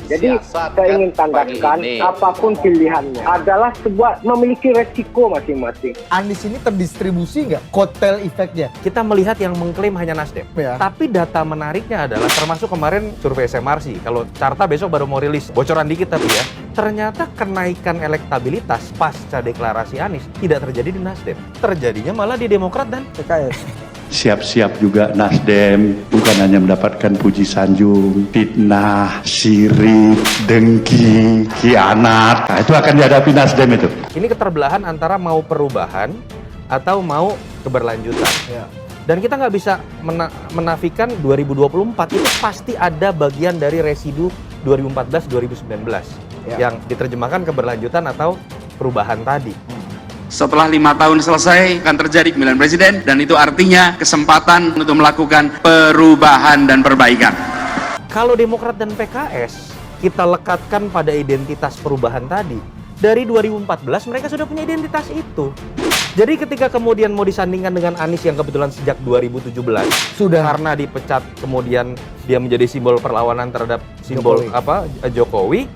Jadi saya ingin tandakan apapun pilihannya adalah sebuah memiliki resiko masing-masing. Anies ini terdistribusi nggak kotel efeknya? Kita melihat yang mengklaim hanya Nasdem. Ya. Tapi data menariknya adalah termasuk kemarin survei SMRC. Kalau Carta besok baru mau rilis, bocoran dikit tapi ya. Ternyata kenaikan elektabilitas pasca deklarasi Anies tidak terjadi di Nasdem. Terjadinya malah di Demokrat dan PKS. Siap-siap juga Nasdem, bukan hanya mendapatkan puji sanjung, fitnah, sirik, dengki, khianat. Nah, itu akan dihadapi Nasdem itu. ini keterbelahan antara mau perubahan atau mau keberlanjutan. Ya. Dan kita nggak bisa menafikan 2024 itu pasti ada bagian dari residu 2014-2019 yang diterjemahkan keberlanjutan atau perubahan tadi. Setelah 5 tahun selesai akan terjadi pemilihan presiden dan itu artinya kesempatan untuk melakukan perubahan dan perbaikan. Kalau Demokrat dan PKS kita lekatkan pada identitas perubahan tadi, dari 2014 mereka sudah punya identitas itu. Jadi ketika kemudian mau disandingkan dengan Anies yang kebetulan sejak 2017 Sudah. karena dipecat kemudian dia menjadi simbol perlawanan terhadap simbol Jokowi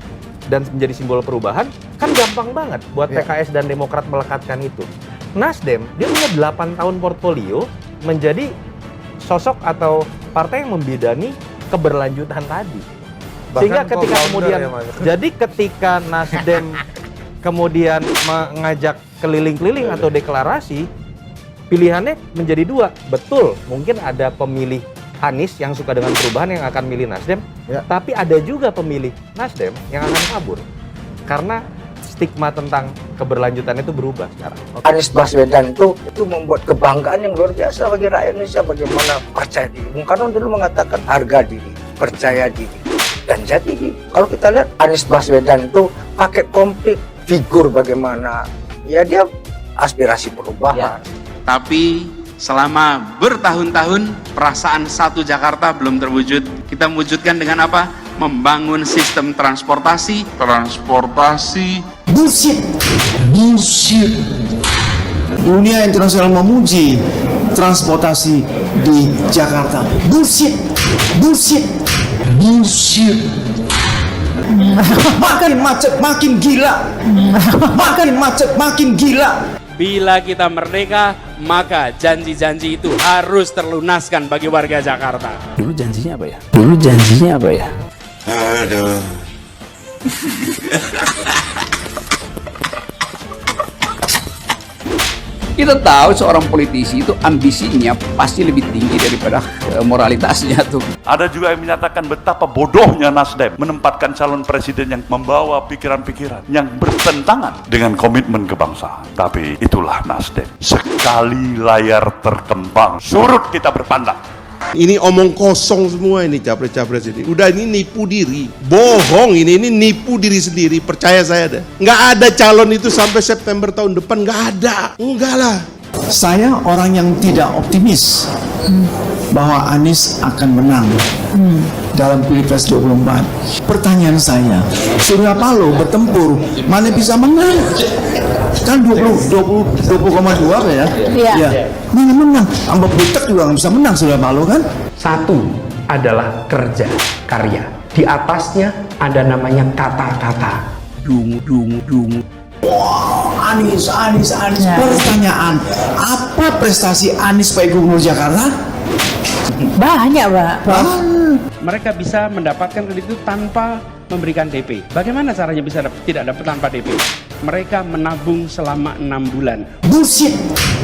dan menjadi simbol perubahan, kan gampang banget buat PKS dan Demokrat melekatkan itu. Nasdem, dia punya 8 tahun portfolio menjadi sosok atau partai yang membidani keberlanjutan tadi. Sehingga ketika kemudian, jadi ketika Nasdem kemudian mengajak keliling-keliling atau deklarasi, pilihannya menjadi dua. Betul, mungkin ada pemilih Anies yang suka dengan perubahan yang akan milih Nasdem, tapi ada juga pemilih Nasdem yang akan kabur karena stigma tentang keberlanjutan itu berubah sekarang. Anies Baswedan itu membuat kebanggaan yang luar biasa bagi rakyat Indonesia, bagaimana percaya diri. Bung Karno dulu mengatakan harga diri, percaya diri, dan jadi kalau kita lihat Anies Baswedan itu paket komplit, figur bagaimana ya dia aspirasi perubahan. Tapi selama bertahun-tahun perasaan satu Jakarta belum terwujud. Kita mewujudkan dengan apa? Membangun sistem transportasi. Bullshit. Dunia internasional memuji transportasi di Jakarta. Bullshit. Makin macet makin gila. Bila kita merdeka, maka janji-janji itu harus terlunaskan bagi warga Jakarta. Dulu janjinya apa ya? Aduh. Kita tahu seorang politisi itu ambisinya pasti lebih tinggi daripada moralitasnya tuh. Ada juga yang menyatakan betapa bodohnya Nasdem menempatkan calon presiden yang membawa pikiran-pikiran yang bertentangan dengan komitmen kebangsaan. Tapi itulah Nasdem. Sekali layar terkembang, surut kita berpandang. Ini omong kosong semua ini capres-capres ini. Udah ini nipu diri. Bohong ini nipu diri sendiri. Percaya saya deh. Nggak ada calon itu sampai September tahun depan. Nggak ada. Enggak lah. Saya orang yang tidak optimis bahwa Anies akan menang dalam Pilpres 24. Pertanyaan saya, Surya Paloh bertempur, mana bisa menang? Kan 20,2 ya? Iya. Mana menang? Ambek Butek juga nggak bisa menang Surya Paloh kan? Satu adalah kerja, karya. Di atasnya ada namanya kata-kata. Dungu. Wah, Anies. Pertanyaan, apa prestasi Anies sebagai Gubernur Jakarta? Banyak, Pak. Mereka bisa mendapatkan kredit itu tanpa memberikan DP. Bagaimana caranya bisa tidak dapat tanpa DP? Mereka menabung selama 6 bulan. Bullshit.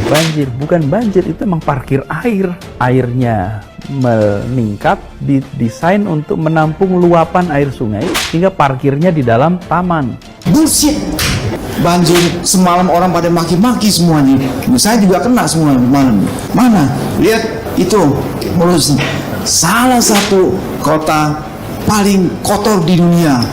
Banjir, bukan banjir, itu emang parkir air. Airnya meningkat, didesain untuk menampung luapan air sungai, sehingga parkirnya di dalam taman. Bullshit. Banjir semalam orang pada maki-maki semuanya. Saya juga kena semua malam. Mana? Lihat itu polusi. Salah satu kota paling kotor di dunia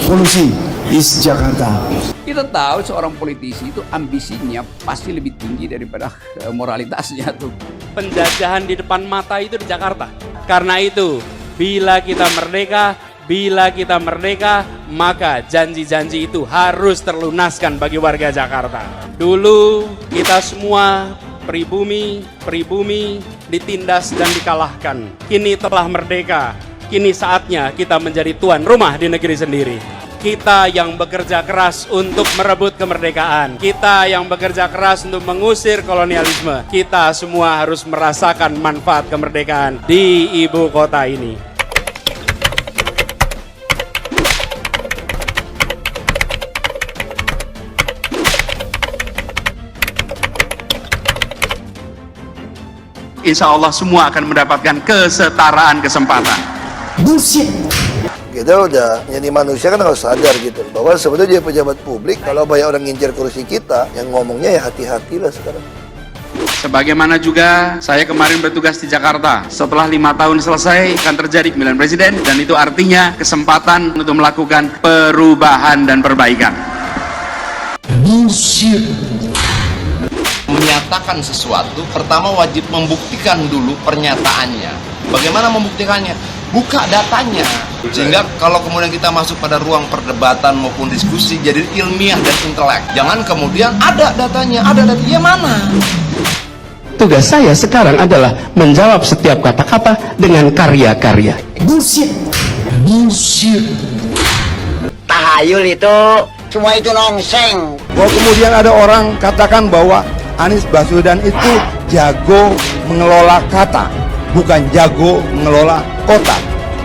polusi is Jakarta. Kita tahu seorang politisi itu ambisinya pasti lebih tinggi daripada moralitasnya tuh. Penjajahan di depan mata itu di Jakarta. Karena itu, bila kita merdeka, maka janji-janji itu harus terlunaskan bagi warga Jakarta. Dulu kita semua pribumi ditindas dan dikalahkan. Kini telah merdeka, Kini saatnya kita menjadi tuan rumah di negeri sendiri. Kita yang bekerja keras untuk merebut kemerdekaan. Kita yang bekerja keras untuk mengusir kolonialisme. Kita semua harus merasakan manfaat kemerdekaan di ibu kota ini. Insya Allah semua akan mendapatkan kesetaraan kesempatan. Bullshit. Kita udah jadi manusia kan harus sadar gitu bahwa sebetulnya dia pejabat publik, kalau banyak orang ngincar kursi kita, yang ngomongnya ya hati-hatilah sekarang. Sebagaimana juga saya kemarin bertugas di Jakarta, setelah 5 tahun selesai akan terjadi pemilihan presiden, dan itu artinya kesempatan untuk melakukan perubahan dan perbaikan. Bullshit. Menyatakan sesuatu, pertama wajib membuktikan dulu pernyataannya. Bagaimana membuktikannya? Buka datanya, sehingga kalau kemudian kita masuk pada ruang perdebatan maupun diskusi jadi ilmiah dan intelek. Jangan kemudian ada datanya mana? Tugas saya sekarang adalah menjawab setiap kata-kata dengan karya-karya. Bullshit. Bullshit. Tahayul itu, semua itu nongseng. Bahwa kemudian ada orang katakan bahwa Anies Baswedan itu jago mengelola kata, bukan jago mengelola kota.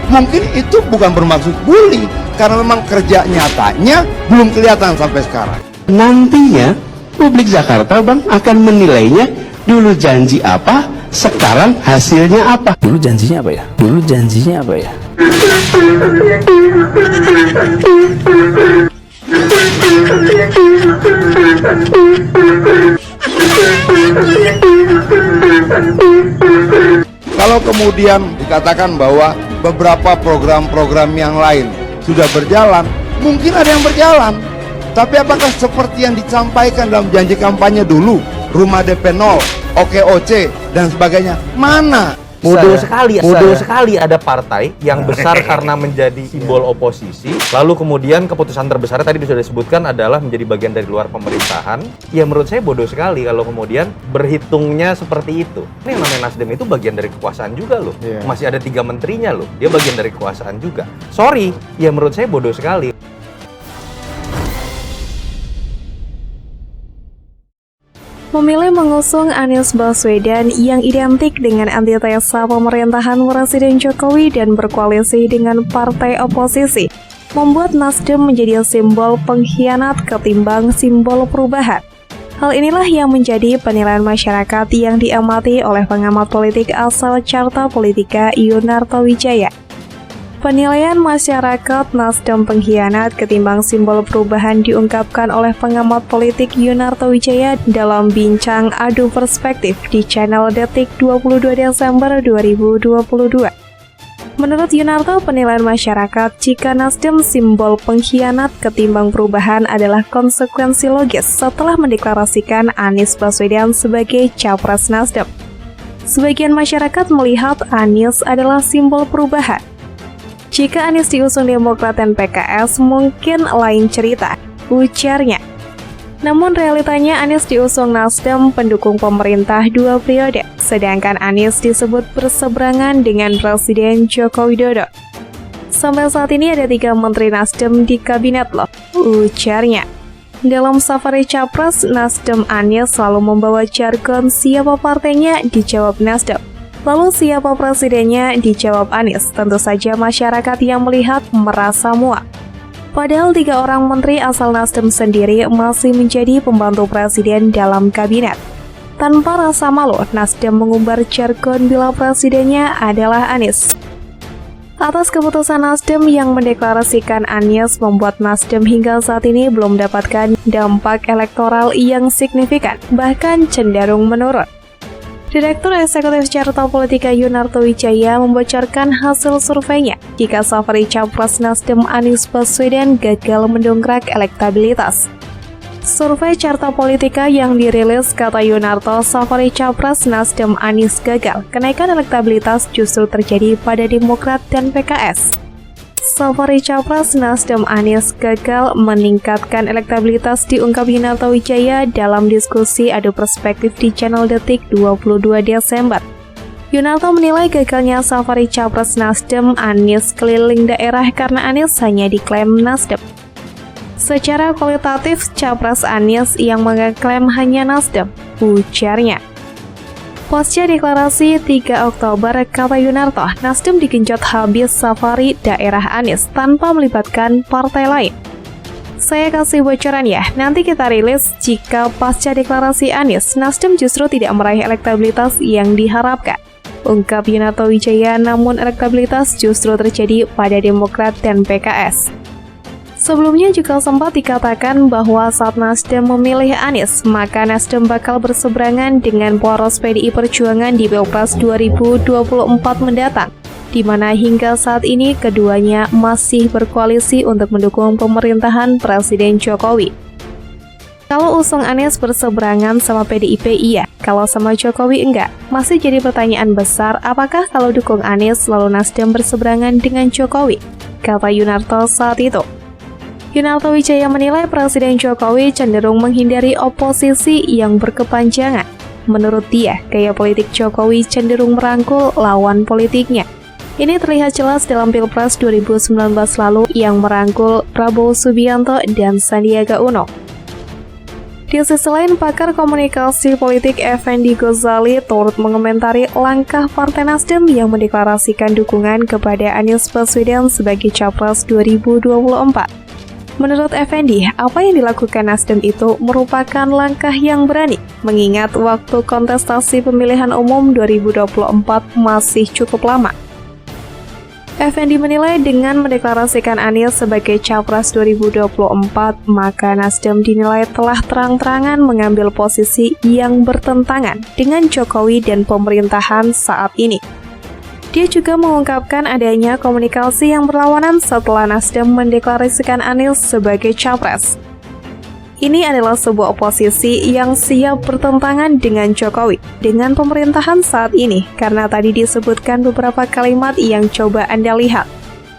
Mungkin itu bukan bermaksud bully, karena memang kerja nyatanya belum kelihatan sampai sekarang. Nantinya publik Jakarta, Bang, akan menilainya dulu janji apa, sekarang hasilnya apa. Dulu janjinya apa ya? Dulu janjinya apa ya? Kalau kemudian dikatakan bahwa beberapa program-program yang lain sudah berjalan, mungkin ada yang berjalan. Tapi apakah seperti yang disampaikan dalam janji kampanye dulu, rumah DP 0, OKOC, dan sebagainya, mana? Bodoh sekali ada partai yang besar karena menjadi simbol oposisi, lalu kemudian keputusan terbesarnya tadi sudah disebutkan adalah menjadi bagian dari luar pemerintahan. Ya menurut saya bodoh sekali kalau kemudian berhitungnya seperti itu. Ini yang namanya Nasdem itu bagian dari kekuasaan juga loh. Masih ada 3 menterinya loh, dia bagian dari kekuasaan juga. Sorry, ya menurut saya bodoh sekali. Memilih mengusung Anies Baswedan yang identik dengan antitesa pemerintahan Presiden Jokowi dan berkoalisi dengan partai oposisi, membuat Nasdem menjadi simbol pengkhianat ketimbang simbol perubahan. Hal inilah yang menjadi penilaian masyarakat yang diamati oleh pengamat politik asal Carta Politika Yunarto Wijaya. Penilaian masyarakat Nasdem pengkhianat ketimbang simbol perubahan diungkapkan oleh pengamat politik Yunarto Wijaya dalam bincang Adu Perspektif di channel Detik 22 Desember 2022. Menurut Yunarto, penilaian masyarakat jika Nasdem simbol pengkhianat ketimbang perubahan adalah konsekuensi logis setelah mendeklarasikan Anies Baswedan sebagai capres Nasdem. Sebagian masyarakat melihat Anies adalah simbol perubahan. Jika Anies diusung Demokrat dan PKS mungkin lain cerita, ujarnya. Namun realitanya Anies diusung Nasdem pendukung pemerintah 2 periode, sedangkan Anies disebut berseberangan dengan Presiden Joko Widodo. Sampai saat ini ada 3 menteri Nasdem di kabinet loh, ujarnya. Dalam safari capres, Nasdem Anies selalu membawa jargon siapa partainya dijawab Nasdem. Lalu siapa presidennya dijawab Anies. Tentu saja masyarakat yang melihat merasa muak. Padahal 3 orang menteri asal Nasdem sendiri masih menjadi pembantu presiden dalam kabinet. Tanpa rasa malu, Nasdem mengumbar jargon bila presidennya adalah Anies. Atas keputusan Nasdem yang mendeklarasikan Anies membuat Nasdem hingga saat ini belum mendapatkan dampak elektoral yang signifikan, bahkan cenderung menurun. Direktur Eksekutif Carta Politika Yunarto Wijaya membocorkan hasil surveinya jika safari capres Nasdem Anies Baswedan gagal mendongkrak elektabilitas. Survei Carta Politika yang dirilis kata Yunarto, safari capres Nasdem Anies gagal, kenaikan elektabilitas justru terjadi pada Demokrat dan PKS. Safari capres Nasdem Anies gagal meningkatkan elektabilitas diungkap Yunarto Wijaya dalam diskusi Adu Perspektif di channel Detik 22 Desember. Yunarto menilai gagalnya safari Capres Nasdem Anies keliling daerah karena Anies hanya diklaim Nasdem. Secara kualitatif, Capres Anies yang mengklaim hanya Nasdem, ujarnya. Pasca deklarasi 3 Oktober, kata Yunarto, Nasdem digenjot habis safari daerah Anies tanpa melibatkan partai lain. Saya kasih bocoran ya, nanti kita rilis jika pasca deklarasi Anies, Nasdem justru tidak meraih elektabilitas yang diharapkan. Ungkap Yunarto Wijaya, namun elektabilitas justru terjadi pada Demokrat dan PKS. Sebelumnya juga sempat dikatakan bahwa saat Nasdem memilih Anies, maka Nasdem bakal berseberangan dengan poros PDI Perjuangan di Pilpres 2024 mendatang, di mana hingga saat ini keduanya masih berkoalisi untuk mendukung pemerintahan Presiden Jokowi. Kalau usung Anies berseberangan sama PDIP iya, kalau sama Jokowi enggak. Masih jadi pertanyaan besar, apakah kalau dukung Anies lalu Nasdem berseberangan dengan Jokowi? Kata Yunarto saat itu. Yunarto Wijaya menilai Presiden Jokowi cenderung menghindari oposisi yang berkepanjangan. Menurut dia, gaya politik Jokowi cenderung merangkul lawan politiknya. Ini terlihat jelas dalam Pilpres 2019 lalu yang merangkul Prabowo Subianto dan Sandiaga Uno. Di sisi lain, pakar komunikasi politik Effendi Ghazali turut mengomentari langkah Partai Nasdem yang mendeklarasikan dukungan kepada Anies Baswedan sebagai Capres 2024. Menurut Effendi, apa yang dilakukan Nasdem itu merupakan langkah yang berani, mengingat waktu kontestasi pemilihan umum 2024 masih cukup lama. Effendi menilai dengan mendeklarasikan Anies sebagai Capres 2024, maka Nasdem dinilai telah terang-terangan mengambil posisi yang bertentangan dengan Jokowi dan pemerintahan saat ini. Dia juga mengungkapkan adanya komunikasi yang berlawanan setelah Nasdem mendeklarasikan Anies sebagai Capres. Ini adalah sebuah oposisi yang siap bertentangan dengan Jokowi, dengan pemerintahan saat ini, karena tadi disebutkan beberapa kalimat yang coba Anda lihat.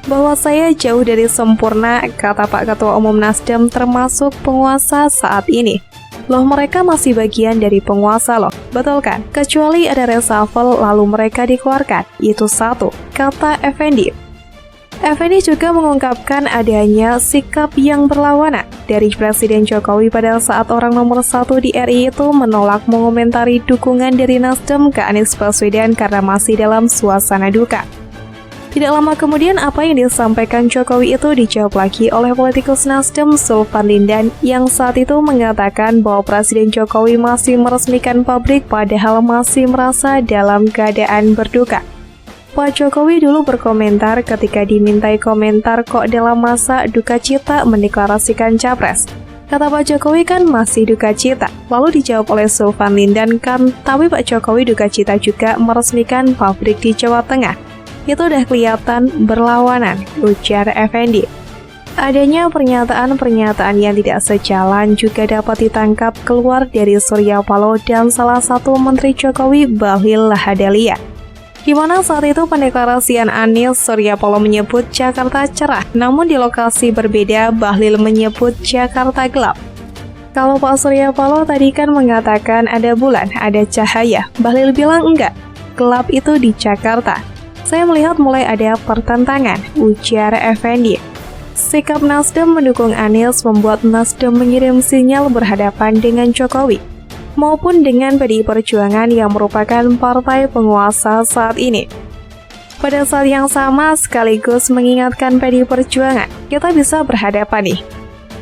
Bahwa saya jauh dari sempurna, kata Pak Ketua Umum Nasdem, termasuk penguasa saat ini. Loh, mereka masih bagian dari penguasa loh, betul kan? Kecuali ada reshuffle lalu mereka dikeluarkan, itu satu, kata Effendi. Effendi juga mengungkapkan adanya sikap yang berlawanan dari Presiden Jokowi pada saat orang nomor 1 di RI itu menolak mengomentari dukungan dari Nasdem ke Anies Baswedan karena masih dalam suasana duka. Tidak lama kemudian apa yang disampaikan Jokowi itu dijawab lagi oleh politikus Nasdem Sulvan Lindan yang saat itu mengatakan bahwa Presiden Jokowi masih meresmikan pabrik padahal masih merasa dalam keadaan berduka. Pak Jokowi dulu berkomentar ketika dimintai komentar kok dalam masa duka cita mendeklarasikan Capres. Kata Pak Jokowi kan masih duka cita. Lalu dijawab oleh Sulvan Lindan kan, tapi Pak Jokowi duka cita juga meresmikan pabrik di Jawa Tengah. Itu udah kelihatan berlawanan, ujar Effendi. Adanya pernyataan-pernyataan yang tidak sejalan juga dapat ditangkap keluar dari Surya Paloh dan salah satu Menteri Jokowi, Bahlil Lahadalia. Di mana saat itu pendeklarasian Anies, Surya Paloh menyebut Jakarta cerah, namun di lokasi berbeda Bahlil menyebut Jakarta gelap. Kalau Pak Surya Paloh tadi kan mengatakan ada bulan, ada cahaya, Bahlil bilang enggak, gelap itu di Jakarta. Saya melihat mulai ada pertentangan, ujar Effendi. Sikap Nasdem mendukung Anies membuat Nasdem mengirim sinyal berhadapan dengan Jokowi maupun dengan PDI Perjuangan yang merupakan partai penguasa saat ini. Pada saat yang sama, sekaligus mengingatkan PDI Perjuangan, kita bisa berhadapan nih.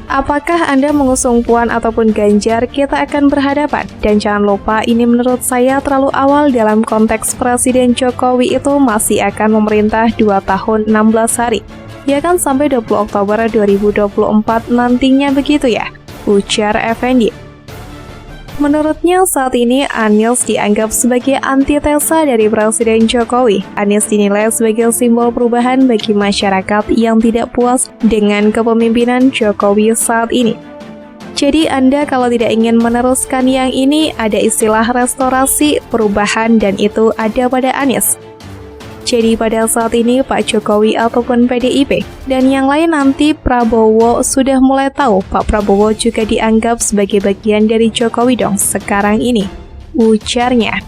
Apakah Anda mengusung Puan ataupun Ganjar, kita akan berhadapan. Dan jangan lupa, ini menurut saya terlalu awal dalam konteks Presiden Jokowi itu masih akan memerintah 2 tahun 16 hari. Ya kan sampai 20 Oktober 2024 nantinya begitu ya, ujar Effendi. Menurutnya saat ini Anies dianggap sebagai antitesa dari Presiden Jokowi. Anies dinilai sebagai simbol perubahan bagi masyarakat yang tidak puas dengan kepemimpinan Jokowi saat ini. Jadi Anda kalau tidak ingin meneruskan yang ini, ada istilah restorasi, perubahan, dan itu ada pada Anies. Jadi pada saat ini Pak Jokowi ataupun PDIP dan yang lain nanti Prabowo sudah mulai tahu Pak Prabowo juga dianggap sebagai bagian dari Jokowi dong sekarang ini, ujarnya.